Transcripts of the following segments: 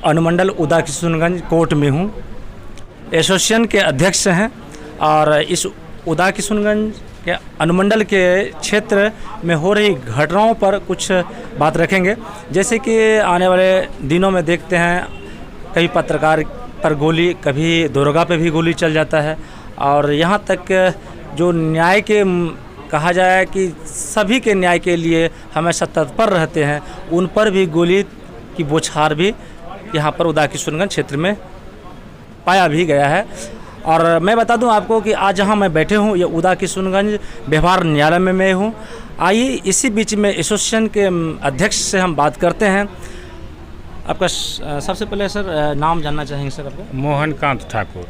अनुमंडल उदा किशुनगंज कोर्ट में हूँ। एसोसिएशन के अध्यक्ष हैं और इस उदा किशुनगंज के अनुमंडल के क्षेत्र में हो रही घटनाओं पर कुछ बात रखेंगे। जैसे कि आने वाले दिनों में देखते हैं कभी पत्रकार पर गोली, कभी दरोगा पे भी गोली चल जाता है और यहाँ तक जो न्याय के कहा जाए कि सभी के न्याय के लिए हमेशा तत्पर रहते हैं, उन पर भी गोली की बौछार भी यहाँ पर उदा किशुनगंज क्षेत्र में पाया भी गया है। और मैं बता दूं आपको कि आज जहाँ मैं बैठे हूँ ये उदा किशुनगंज व्यवहार न्यायालय में मैं हूँ। आइए इसी बीच में एसोसिएशन के अध्यक्ष से हम बात करते हैं। आपका सबसे पहले सर नाम जानना चाहेंगे सर आपका? मोहनकांत ठाकुर।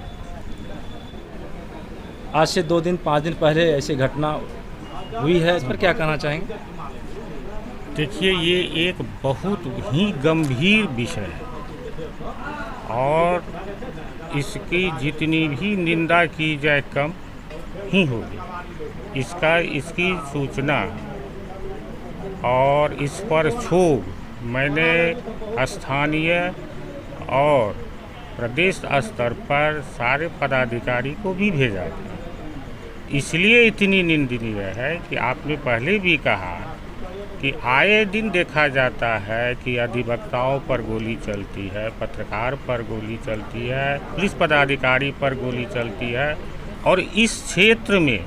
आज से 2 दिन 5 दिन पहले ऐसी घटना हुई है, इस पर क्या कहना चाहेंगे? देखिए, ये एक बहुत ही गंभीर विषय है और इसकी जितनी भी निंदा की जाए कम ही होगी। इसकी सूचना और इस पर क्षोभ मैंने स्थानीय और प्रदेश स्तर पर सारे पदाधिकारी को भी भेजा था। इसलिए इतनी निंदनीय है कि आपने पहले भी कहा कि आए दिन देखा जाता है कि अधिवक्ताओं पर गोली चलती है, पत्रकार पर गोली चलती है, पुलिस पदाधिकारी पर गोली चलती है। और इस क्षेत्र में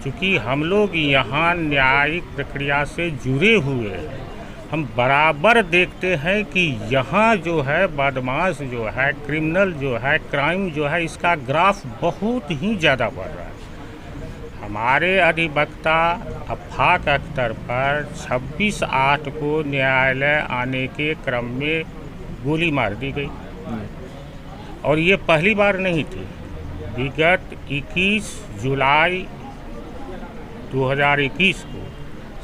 चूँकि हम लोग यहाँ न्यायिक प्रक्रिया से जुड़े हुए हैं, हम बराबर देखते हैं कि यहाँ जो है बदमाश जो है, क्रिमिनल जो है, क्राइम जो है, इसका ग्राफ बहुत ही ज़्यादा बढ़ रहा है। हमारे अधिवक्ता अफाक अख्तर पर 26/8 को न्यायालय आने के क्रम में गोली मार दी गई और ये पहली बार नहीं थी। विगत 21 जुलाई 2021 को,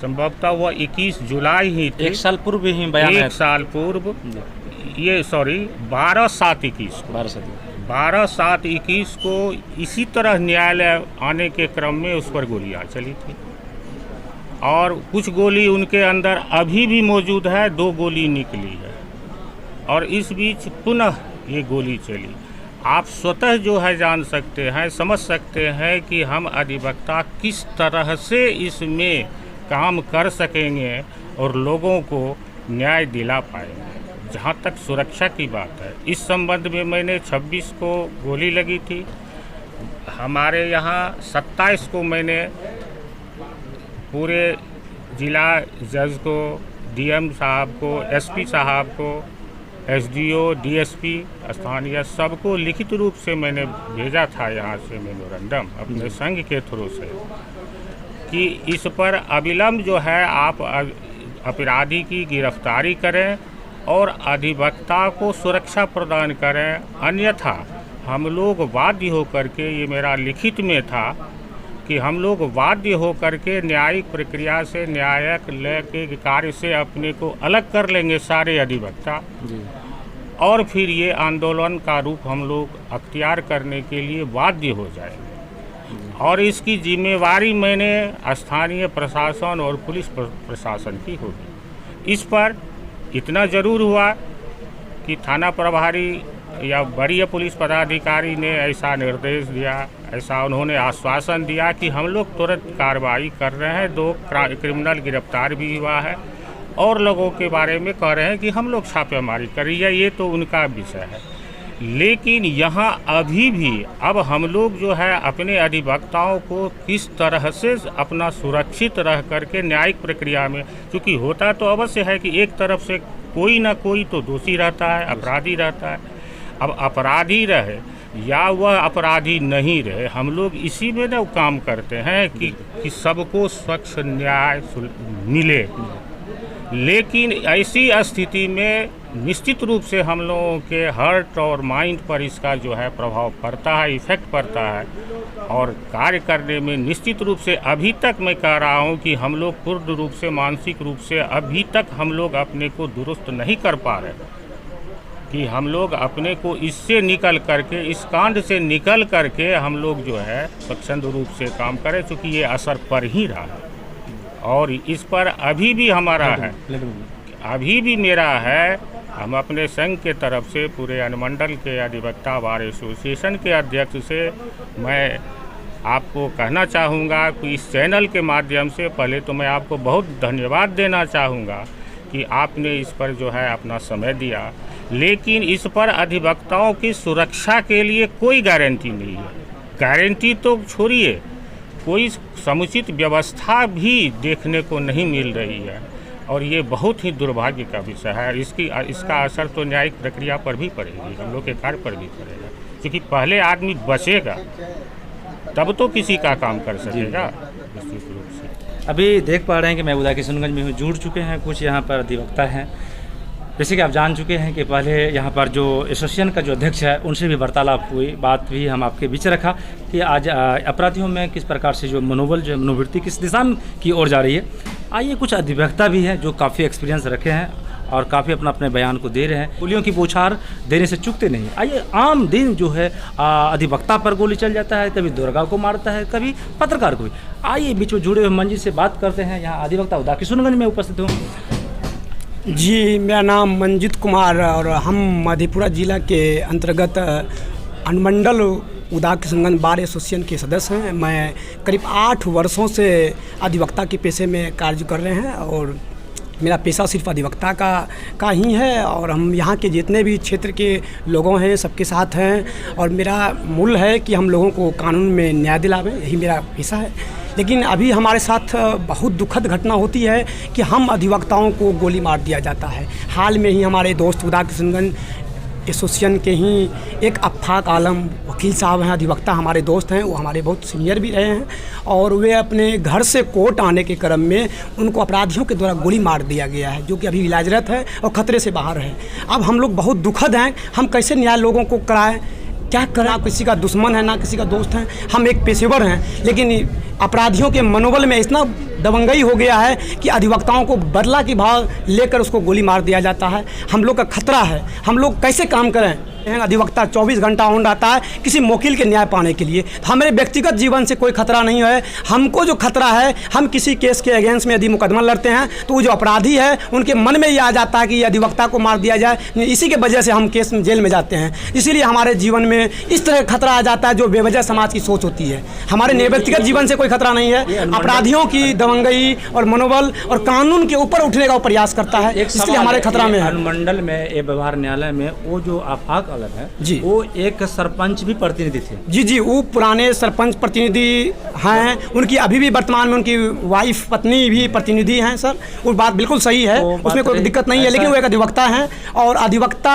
संभवतः वह 21 जुलाई ही थी, 1 साल पूर्व ही बयान है। 1 साल पूर्व, ये 12/7/21 को, 12/7/21 को इसी तरह न्यायालय आने के क्रम में उस पर गोलियां चली थी और कुछ गोली उनके अंदर अभी भी मौजूद है, 2 गोली निकली है और इस बीच पुनः ये गोली चली। आप स्वतः जो है जान सकते हैं, समझ सकते हैं कि हम अधिवक्ता किस तरह से इसमें काम कर सकेंगे और लोगों को न्याय दिला पाएंगे। जहाँ तक सुरक्षा की बात है, इस संबंध में मैंने 26 को गोली लगी थी। हमारे यहाँ 27 को मैंने पूरे जिला जज को, डीएम साहब को, एसपी साहब को, एसडीओ, डीएसपी स्थानीय सबको लिखित रूप से मैंने भेजा था यहाँ से मेमोरेंडम अपने संघ के थ्रू से कि इस पर अविलंब जो है आप अपराधी की गिरफ्तारी करें और अधिवक्ता को सुरक्षा प्रदान करें, अन्यथा हम लोग बाध्य होकर के, ये मेरा लिखित में था कि हम लोग बाध्य होकर के न्यायिक प्रक्रिया से, न्यायालय के कार्य से अपने को अलग कर लेंगे सारे अधिवक्ता और फिर ये आंदोलन का रूप हम लोग अख्तियार करने के लिए बाध्य हो जाएंगे। और इसकी जिम्मेवारी मैंने स्थानीय प्रशासन और पुलिस प्रशासन की होगी। इस पर इतना ज़रूर हुआ कि थाना प्रभारी या वरीय पुलिस पदाधिकारी ने ऐसा निर्देश दिया, ऐसा उन्होंने आश्वासन दिया कि हम लोग तुरंत कार्रवाई कर रहे हैं, 2 क्रिमिनल गिरफ्तार भी हुआ है और लोगों के बारे में कह रहे हैं कि हम लोग छापेमारी कर रही है। ये तो उनका विषय है, लेकिन यहाँ अभी भी अब हम लोग जो है अपने अधिवक्ताओं को किस तरह से अपना सुरक्षित रह करके न्यायिक प्रक्रिया में, क्योंकि होता तो अवश्य है कि एक तरफ से कोई ना कोई तो दोषी रहता है, अपराधी रहता है। अब अपराधी रहे या वह अपराधी नहीं रहे, हम लोग इसी में ना काम करते हैं कि सबको स्वच्छ न्याय मिले। लेकिन ऐसी स्थिति में निश्चित रूप से हम लोगों के हार्ट और माइंड पर इसका जो है प्रभाव पड़ता है, इफेक्ट पड़ता है और कार्य करने में निश्चित रूप से अभी तक मैं कह रहा हूं कि हम लोग पूर्ण रूप से, मानसिक रूप से अभी तक हम लोग अपने को दुरुस्त नहीं कर पा रहे कि हम लोग अपने को इससे निकल करके, इस कांड से निकल करके हम लोग जो है स्वच्छंद रूप से काम करें, चूँकि ये असर पर ही रहा है और इस पर अभी भी हमारा है, अभी भी मेरा है हम अपने संघ के तरफ से पूरे अनुमंडल के अधिवक्ता बार एसोसिएशन के अध्यक्ष से मैं आपको कहना चाहूँगा कि इस चैनल के माध्यम से पहले तो मैं आपको बहुत धन्यवाद देना चाहूँगा कि आपने इस पर जो है अपना समय दिया, लेकिन इस पर अधिवक्ताओं की सुरक्षा के लिए कोई गारंटी नहीं है। गारंटी तो छोड़िए, कोई समुचित व्यवस्था भी देखने को नहीं मिल रही है और ये बहुत ही दुर्भाग्य का विषय है। इसका असर तो न्यायिक प्रक्रिया पर भी पड़ेगी, हम लोग के कार्य पर भी पड़ेगा, क्योंकि पहले आदमी बचेगा तब तो किसी का काम कर सकेगा निश्चित रूप से। अभी देख पा रहे हैं कि मैं उदा किशनगंज में हूँ, जुड़ चुके हैं कुछ यहाँ पर अधिवक्ता हैं। जैसे कि आप जान चुके हैं कि पहले यहाँ पर जो एसोसिएशन का जो अध्यक्ष है उनसे भी वार्तालाप हुई, बात भी हम आपके बीच रखा कि आज अपराधियों में किस प्रकार से जो मनोबल जो मनोवृत्ति किस दिशा की ओर जा रही है। आइए कुछ अधिवक्ता भी हैं जो काफ़ी एक्सपीरियंस रखे हैं और काफ़ी अपने बयान को दे रहे हैं। गोलियों की बौछार देने से चूकते नहीं। आइए, आम दिन जो है अधिवक्ता पर गोली चल जाता है, कभी दुर्गा को मारता है, कभी पत्रकार को भी। आइए बीच में जुड़े हुए मंजिल से बात करते हैं। यहाँ अधिवक्ता उदा किशनगंज में उपस्थित हूँ। जी, मेरा नाम मंजित कुमार और हम मधेपुरा जिला के अंतर्गत अनुमंडल उदा किशनगंज बार एसोसिएशन के सदस्य हैं। मैं करीब 8 वर्षों से अधिवक्ता के पेशे में कार्य कर रहे हैं और मेरा पेशा सिर्फ अधिवक्ता का ही है और हम यहाँ के जितने भी क्षेत्र के लोगों हैं सबके साथ हैं और मेरा मूल है कि हम लोगों को कानून में न्याय दिलावें, यही मेरा पेशा है। लेकिन अभी हमारे साथ बहुत दुखद घटना होती है कि हम अधिवक्ताओं को गोली मार दिया जाता है। हाल में ही हमारे दोस्त उदा किशनगंज एसोसिएशन के ही एक अफ़ाक आलम वकील साहब हैं, अधिवक्ता हमारे दोस्त हैं, वो हमारे बहुत सीनियर भी रहे हैं और वे अपने घर से कोर्ट आने के क्रम में उनको अपराधियों के द्वारा गोली मार दिया गया है, जो कि अभी इलाजरत है और ख़तरे से बाहर है। अब हम लोग बहुत दुखद हैं, हम कैसे न्याय लोगों को कराएं, क्या करें? ना किसी का दुश्मन है ना किसी का दोस्त है, हम एक पेशेवर हैं, लेकिन अपराधियों के मनोबल में इतना दबंगई हो गया है कि अधिवक्ताओं को बदला की भाव लेकर उसको गोली मार दिया जाता है। हम लोग का खतरा है, हम लोग कैसे काम करें? अधिवक्ता 24 घंटा ऑन रहता है किसी वकील के न्याय पाने के लिए। तो हमारे व्यक्तिगत जीवन से कोई खतरा नहीं है। हमको जो खतरा है, हम किसी केस के अगेंस्ट में यदि मुकदमा लड़ते हैं तो वो जो अपराधी है उनके मन में ये आ जाता है कि ये अधिवक्ता को मार दिया जाए, इसी के वजह से हम केस में जेल में जाते हैं। इसीलिए हमारे जीवन में इस तरह खतरा आ जाता है जो बेवजह समाज की सोच होती है। हमारे व्यक्तिगत जीवन से कोई खतरा नहीं है, अपराधियों की दबंगई और मनोबल और कानून के ऊपर उठने का प्रयास करता है, इसलिए हमारे खतरा में है। अनुमंडल में व्यवहार न्यायालय में वो जो आफाक अलग है जी, वो एक सरपंच भी प्रतिनिधि थे। जी, वो पुराने सरपंच प्रतिनिधि हैं, उनकी अभी भी वर्तमान में उनकी वाइफ पत्नी भी प्रतिनिधि हैं सर, वो बात बिल्कुल सही है, उसमें कोई दिक्कत नहीं है। लेकिन वो एक अधिवक्ता हैं और अधिवक्ता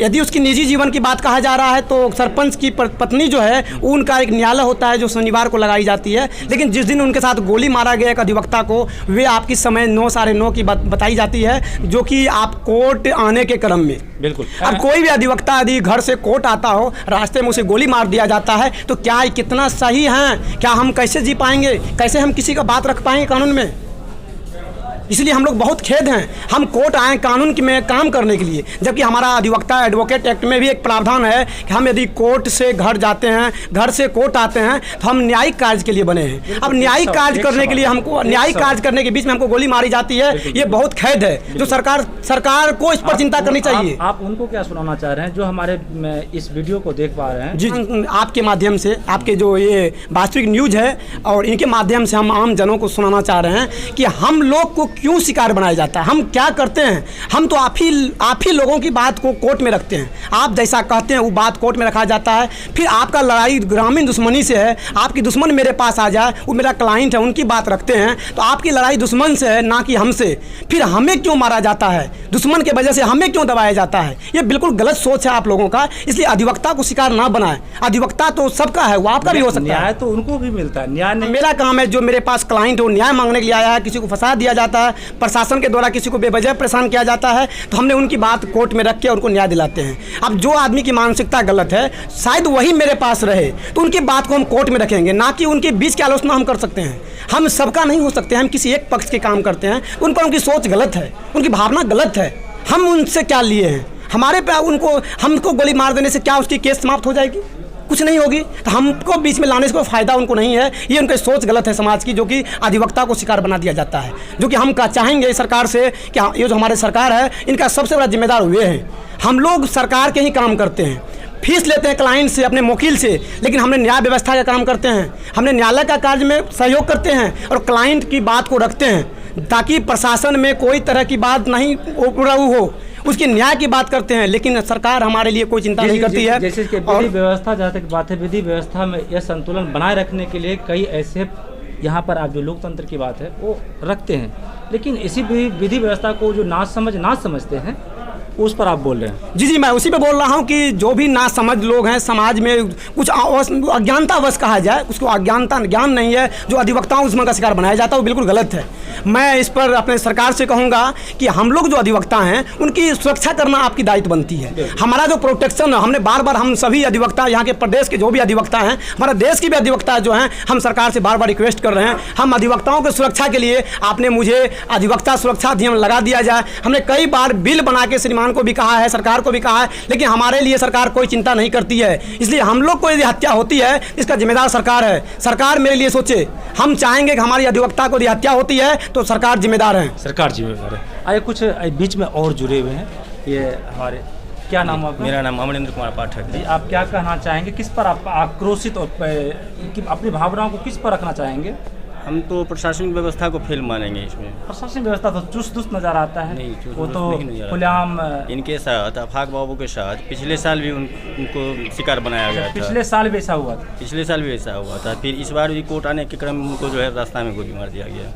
यदि उसकी निजी जीवन की बात कहा जा रहा है तो सरपंच की पत्नी जो है उनका एक न्यायालय होता है जो शनिवार को लगाई जाती है। लेकिन जिस दिन उनके साथ गोली मारा गया एक अधिवक्ता को, वे आपकी समय 9 साढ़े 9 की बताई जाती है, जो कि आप कोर्ट आने के क्रम में। बिल्कुल। अब कोई भी अधिवक्ता यदि घर से कोर्ट आता हो, रास्ते में उसे गोली मार दिया जाता है, तो क्या कितना सही है? क्या हम कैसे जी पाएंगे? कैसे हम किसी का बात रख पाएंगे कानून में? इसलिए हम लोग बहुत खेद हैं। हम कोर्ट आए कानून में काम करने के लिए, जबकि हमारा अधिवक्ता एडवोकेट एक्ट में भी एक प्रावधान है कि हम यदि कोर्ट से घर जाते हैं, घर से कोर्ट आते हैं, तो हम न्यायिक कार्य के लिए बने हैं। अब न्यायिक कार्य करने के लिए हमको न्यायिक कार्य करने के बीच में हमको गोली मारी जाती है, ये बहुत खेद है, जो सरकार को इस पर चिंता करनी चाहिए। आप उनको क्या सुनाना चाह रहे हैं जो हमारे इस वीडियो को देख पा रहे हैं? जी, आपके माध्यम से, आपके जो ये वास्तविक न्यूज़ है और इनके माध्यम से हम आम जनों को सुनाना चाह रहे हैं कि हम लोग को क्यों शिकार बनाया जाता है, हम क्या करते हैं। हम तो आप ही लोगों की बात को कोर्ट में रखते हैं, आप जैसा कहते हैं वो बात कोर्ट में रखा जाता है। फिर आपका लड़ाई ग्रामीण दुश्मनी से है, आपकी दुश्मन मेरे पास आ जाए, वो मेरा क्लाइंट है, उनकी बात रखते हैं, तो आपकी लड़ाई दुश्मन से है ना कि हमसे। फिर हमें क्यों मारा जाता है? दुश्मन के वजह से हमें क्यों दबाया जाता है? ये बिल्कुल गलत सोच है आप लोगों का। इसलिए अधिवक्ता को शिकार ना बनाए। अधिवक्ता तो सबका है, वो आपका भी हो सकता है। न्याय तो उनको भी मिलता है, न्याय नहीं। मेरा काम है, जो मेरे पास क्लाइंट है वो न्याय मांगने के लिए आया है, किसी को फंसा दिया जाता है, प्रशासन के द्वारा किसी को बेवजह परेशान किया जाता है, तो हमने उनकी बात कोर्ट में रख के उनको न्याय दिलाते हैं। अब जो आदमी की मानसिकता गलत है, शायद वही मेरे पास रहे, तो उनकी बात को हम कोर्ट में रखेंगे, ना कि उनके बीच की आलोचना हम कर सकते हैं। हम सबका नहीं हो सकते, हम किसी एक पक्ष के काम करते हैं, उन पर उनकी सोच गलत है, उनकी भावना गलत है। हम उनसे क्या लिए हैं? हमारे पे हमको गोली मार देने से क्या उसकी केस समाप्त हो जाएगी? कुछ नहीं होगी। तो हमको बीच में लाने से कोई फ़ायदा उनको नहीं है। ये उनकी सोच गलत है समाज की, जो कि अधिवक्ता को शिकार बना दिया जाता है। जो कि हम चाहेंगे सरकार से कि ये जो हमारे सरकार है, इनका सबसे बड़ा जिम्मेदार वे हैं। हम लोग सरकार के ही काम करते हैं, फीस लेते हैं क्लाइंट से, अपने वकील से, लेकिन हमने न्याय व्यवस्था का काम करते हैं, हमने न्यायालय का कार्य में सहयोग करते हैं और क्लाइंट की बात को रखते हैं, ताकि प्रशासन में कोई तरह की बात नहीं हो, उसकी न्याय की बात करते हैं। लेकिन सरकार हमारे लिए कोई चिंता नहीं करती है। जैसे कि विधि व्यवस्था, जहाँ तक बात है विधि व्यवस्था में यह संतुलन बनाए रखने के लिए कई ऐसे यहाँ पर आप जो लोकतंत्र की बात है वो रखते हैं, लेकिन इसी विधि व्यवस्था को जो ना समझते हैं उस पर आप बोल रहे हैं। जी, मैं उसी पे बोल रहा हूँ कि जो भी ना समझ लोग हैं समाज में, कुछ अज्ञानतावश कहा जाए, उसको अज्ञानता ज्ञान नहीं है, जो अधिवक्ताओं उसमें का शिकार बनाया जाता है, वो बिल्कुल गलत है। मैं इस पर अपने सरकार से कहूँगा कि हम लोग जो अधिवक्ता हैं उनकी सुरक्षा करना आपकी दायित्व बनती है। हमारा जो प्रोटेक्शन, हमने बार बार, हम सभी अधिवक्ता, यहाँ के प्रदेश के जो भी अधिवक्ता हैं, हमारे देश के भी अधिवक्ता जो हैं, हम सरकार से बार बार रिक्वेस्ट कर रहे हैं, हम अधिवक्ताओं की सुरक्षा के लिए आपने मुझे अधिवक्ता सुरक्षा अधिनियम लगा दिया जाए। हमने कई बार बिल बना के श्रीमान को भी कहा है, सरकार को भी कहा है, लेकिन हमारे लिए सरकार कोई चिंता नहीं करती है। इसलिए हम लोग को यदि हत्या होती है, इसका जिम्मेदार सरकार है। सरकार मेरे लिए सोचे। हम चाहेंगे कि हमारी अधिवक्ता को यदि हत्या होती है तो सरकार जिम्मेदार है। सरकार जिम्मेदार है। आइए कुछ बीच में और जुड़े हुए हैं, ये हमारे, क्या नाम आपका? मेरा नाम अमरेंद्र कुमार पाठक जी। आप क्या कहना चाहेंगे, किस पर आप आक्रोशित और अपनी भावनाओं को किस पर रखना चाहेंगे? हम तो प्रशासनिक व्यवस्था को फेल मानेंगे इसमें। प्रशासनिक व्यवस्था तो चुस्त दुस्त नजर आता है। नहीं, वो तो खुलेआम इनके साथ आफाक बाबू के साथ पिछले साल भी उनको शिकार बनाया गया था। पिछले साल भी ऐसा हुआ था। पिछले साल भी ऐसा हुआ था। फिर इस बार भी कोर्ट आने के क्रम में उनको जो है रास्ता में गोली मार दिया गया।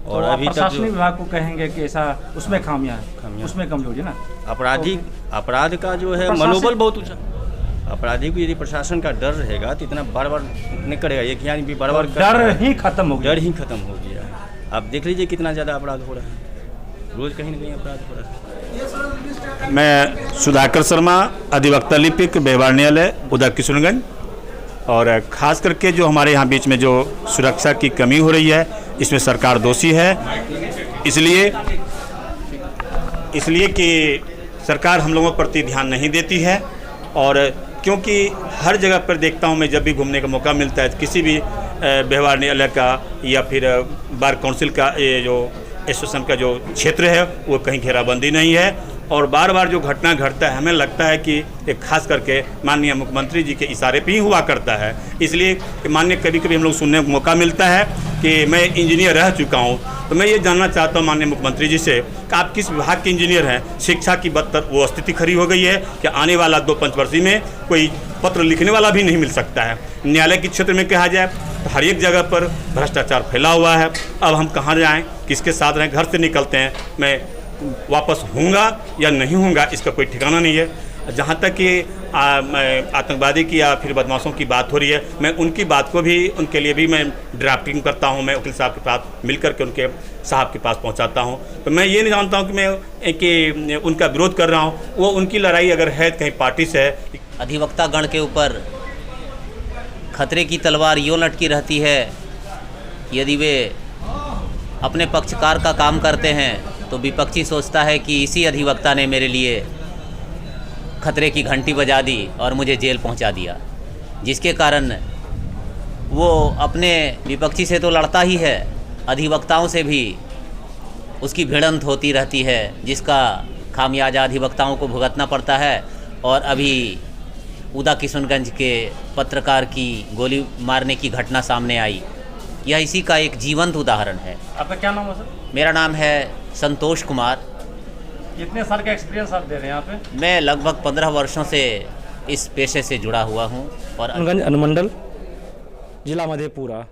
और तो अभी प्रशासनिक विभाग को कहेंगे कि ऐसा उसमें खामियां है, उसमें कमजोरी ना। अपराध का जो है मनोबल बहुत ऊंचा। अपराधी को यदि प्रशासन का डर रहेगा तो इतना बार बार नहीं करेगा। एक यानी भी बार बार डर ही खत्म हो गया। आप देख लीजिए कितना ज़्यादा अपराध हो रहा है, रोज़ कहीं ना कहीं अपराध हो रहा है। मैं सुधाकर शर्मा, अधिवक्ता लिपिक, व्यवहार न्यायालय, उदा किशनगंज। और ख़ास करके जो हमारे यहाँ बीच में जो सुरक्षा की कमी हो रही है, इसमें सरकार दोषी है। इसलिए कि सरकार हम लोगों के प्रति ध्यान नहीं देती है। और क्योंकि हर जगह पर देखता हूँ मैं, जब भी घूमने का मौका मिलता है, किसी भी व्यवहार न्यायालय का या फिर बार काउंसिल का, ये जो एसोसिएशन का जो क्षेत्र है, वो कहीं घेराबंदी नहीं है। और बार बार जो घटना घटता है, हमें लगता है कि एक खास करके माननीय मुख्यमंत्री जी के इशारे पे ही हुआ करता है। इसलिए माननीय कभी कभी हम लोग सुनने को मौका मिलता है कि मैं इंजीनियर रह चुका हूँ, तो मैं ये जानना चाहता हूँ माननीय मुख्यमंत्री जी से कि आप किस विभाग के इंजीनियर हैं। शिक्षा की बदतर वो स्थिति खड़ी हो गई है कि आने वाला 2 पंचवर्षीय में कोई पत्र लिखने वाला भी नहीं मिल सकता है। न्यायालय के क्षेत्र में कहा जाए तो हर एक जगह पर भ्रष्टाचार फैला हुआ है। अब हम कहाँ जाएँ, किसके साथ रहें? घर से निकलते हैं, मैं वापस होऊंगा या नहीं होऊंगा, इसका कोई ठिकाना नहीं है। जहाँ तक कि आतंकवादी की या फिर बदमाशों की बात हो रही है, मैं उनकी बात को भी, उनके लिए भी मैं ड्राफ्टिंग करता हूँ। मैं वकील साहब के पास मिल कर के उनके साहब के पास पहुँचाता हूँ। तो मैं ये नहीं जानता हूँ कि उनका विरोध कर रहा हूँ। वो उनकी लड़ाई अगर है कहीं पार्टी से है। अधिवक्ता गण के ऊपर खतरे की तलवार यूँ लटकी रहती है, यदि वे अपने पक्षकार का काम करते हैं तो विपक्षी सोचता है कि इसी अधिवक्ता ने मेरे लिए खतरे की घंटी बजा दी और मुझे जेल पहुंचा दिया, जिसके कारण वो अपने विपक्षी से तो लड़ता ही है, अधिवक्ताओं से भी उसकी भिड़ंत होती रहती है, जिसका खामियाजा अधिवक्ताओं को भुगतना पड़ता है। और अभी उदा किशनगंज के पत्रकार की गोली मारने की घटना सामने आई, यह इसी का एक जीवंत उदाहरण है। आपका क्या नाम है सर? मेरा नाम है संतोष कुमार। कितने साल का एक्सपीरियंस आप दे रहे हैं यहाँ पे? मैं लगभग 15 वर्षों से इस पेशे से जुड़ा हुआ हूँ। और अनुमंडल, जिला मधेपुरा।